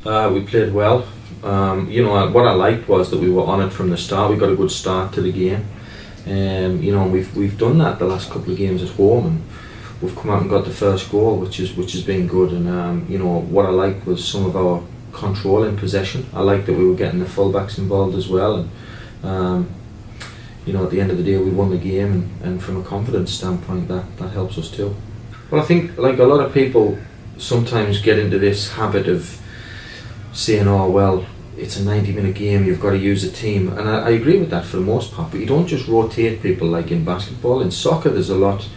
We played well. What I liked was that we were on it from the start. We got a good start to the game. We've done that the last couple of games at home, and we've come out and got the first goal, which has been good. And what I liked was some of our control in possession. I liked that we were getting the fullbacks involved as well. And at the end of the day, we won the game, and from a confidence standpoint, that helps us too. Well, I think like a lot of people sometimes get into this habit of saying, oh well, it's a 90-minute game, you've got to use a team, and I agree with that for the most part, but you don't just rotate people like in basketball. In soccer there's a lot,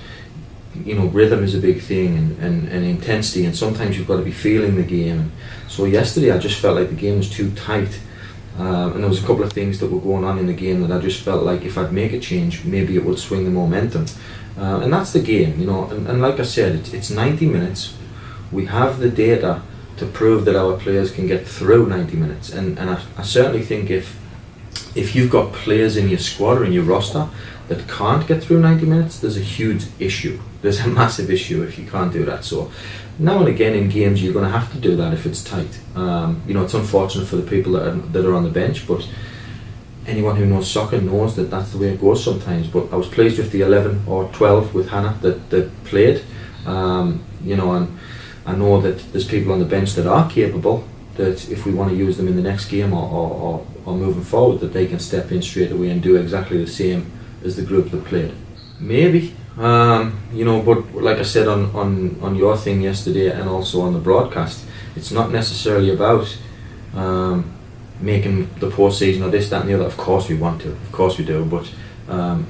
rhythm is a big thing, and intensity, and sometimes you've got to be feeling the game. And so yesterday I just felt like the game was too tight, and there was a couple of things that were going on in the game that I just felt like if I'd make a change, maybe it would swing the momentum, and that's the game, and like I said, it's 90 minutes. We have the data to prove that our players can get through 90 minutes, and I certainly think if you've got players in your squad or in your roster that can't get through 90 minutes, there's a huge issue. There's a massive issue if you can't do that. So now and again in games you're going to have to do that if it's tight. It's unfortunate for the people that are on the bench, but anyone who knows soccer knows that that's the way it goes sometimes. But I was pleased with the 11 or 12 with Hannah that played, and I know that there's people on the bench that are capable, that if we want to use them in the next game or moving forward, that they can step in straight away and do exactly the same as the group that played. Maybe, but like I said on your thing yesterday and also on the broadcast, it's not necessarily about making the postseason or this, that and the other. Of course we want to, of course we do, but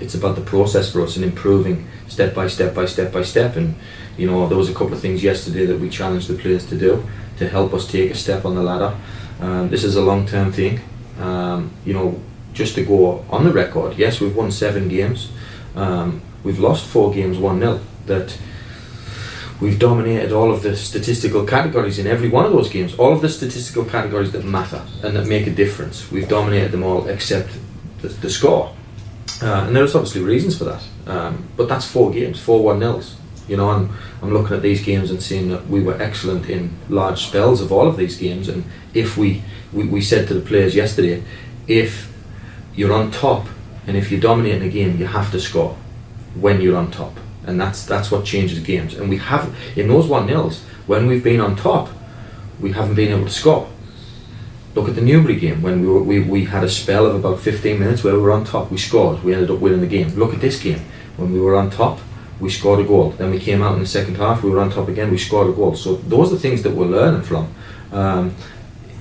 it's about the process for us and improving step by step by step by step. And there was a couple of things yesterday that we challenged the players to do to help us take a step on the ladder. This is a long-term thing. Just to go on the record, yes, we've won 7 games. We've lost 4 games 1-0. That we've dominated all of the statistical categories in every one of those games. All of the statistical categories that matter and that make a difference. We've dominated them all except the score. And there's obviously reasons for that. But that's 4 games, 4 1-0s. And I'm looking at these games and seeing that we were excellent in large spells of all of these games. And if we said to the players yesterday, if you're on top and if you're dominating a game, you have to score when you're on top. And that's what changes games. And we have, in those 1-0s, when we've been on top, we haven't been able to score. Look at the Newbury game when we had a spell of about 15 minutes where we were on top, we scored, we ended up winning the game. Look at this game, when we were on top, we scored a goal. Then we came out in the second half, we were on top again, we scored a goal. So those are the things that we're learning from.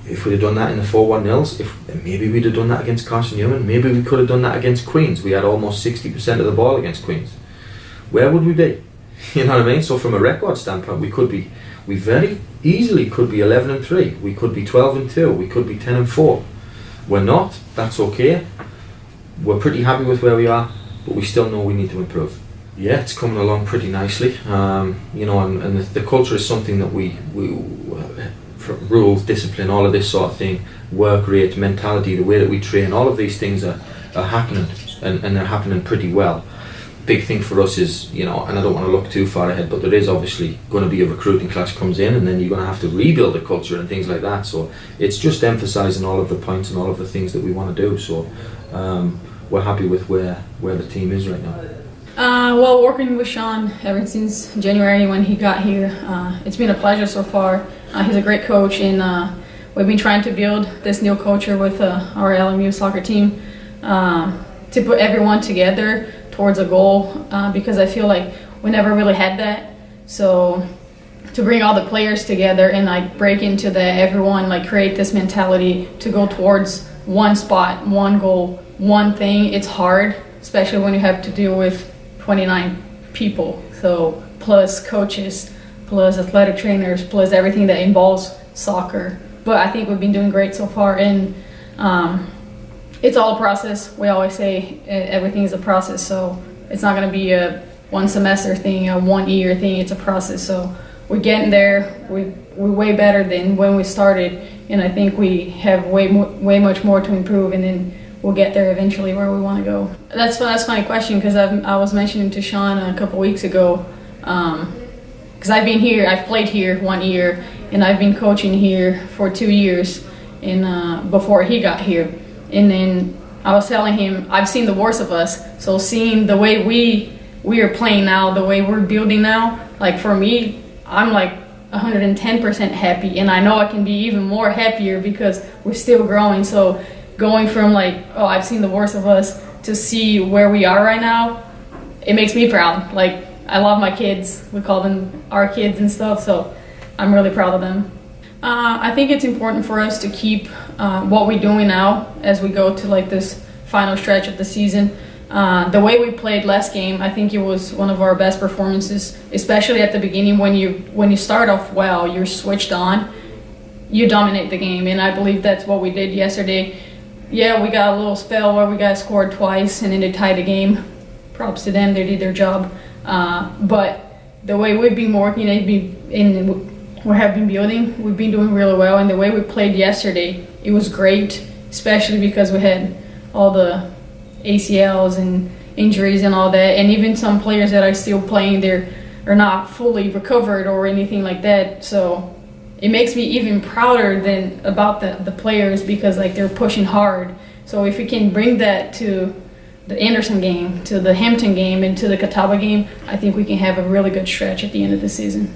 If we'd have done that in the 4-1-0s, maybe we'd have done that against Carson Newman, maybe we could have done that against Queens. We had almost 60% of the ball against Queens. Where would we be? You know what I mean? So from a record standpoint, we very easily could be 11-3, we could be 12-2, we could be 10-4. We're not, that's okay. We're pretty happy with where we are, but we still know we need to improve. Yeah, it's coming along pretty nicely. And the culture is something that we rules, discipline, all of this sort of thing, work rate, mentality, the way that we train, all of these things are happening, and they're happening pretty well. Big thing for us is, and I don't want to look too far ahead, but there is obviously going to be a recruiting class comes in, and then you're going to have to rebuild the culture and things like that. So it's just emphasising all of the points and all of the things that we want to do. So we're happy with where the team is right now. Well, working with Sean ever since January when he got here, it's been a pleasure so far. He's a great coach, and we've been trying to build this new culture with our LMU soccer team to put everyone together towards a goal, because I feel like we never really had that. So to bring all the players together and break into everyone create this mentality to go towards one spot, one goal, one thing, it's hard, especially when you have to deal with 29 people. So plus coaches, plus athletic trainers, plus everything that involves soccer. But I think we've been doing great so far, and it's all a process. We always say everything is a process, so it's not going to be a 1 semester thing, a 1 year thing, it's a process. So we're getting there, we're way better than when we started, and I think we have way much more to improve, and then we'll get there eventually where we want to go. That's a funny question, because I was mentioning to Sean a couple weeks ago, because I've played here 1 year, and I've been coaching here for 2 years, and before he got here. And then I was telling him, I've seen the worst of us, so seeing the way we are playing now, the way we're building now, like for me, I'm like 110% happy, and I know I can be even more happier because we're still growing. So going from like, oh, I've seen the worst of us, to see where we are right now, it makes me proud. Like, I love my kids. We call them our kids and stuff, so I'm really proud of them. I think it's important for us to keep what we're doing now as we go to like this final stretch of the season. The way we played last game, I think it was one of our best performances, especially at the beginning. When you start off well, you're switched on, you dominate the game, and I believe that's what we did yesterday. Yeah, we got a little spell where we got scored twice and then they tied the game. Props to them, they did their job. But the way we've been working and we have been building, we've been doing really well. And the way we played yesterday, it was great, especially because we had all the ACLs and injuries and all that. And even some players that are still playing, they're not fully recovered or anything like that. So it makes me even prouder about the players, because like they're pushing hard. So if we can bring that to the Anderson game, to the Hampton game, and to the Catawba game, I think we can have a really good stretch at the end of the season.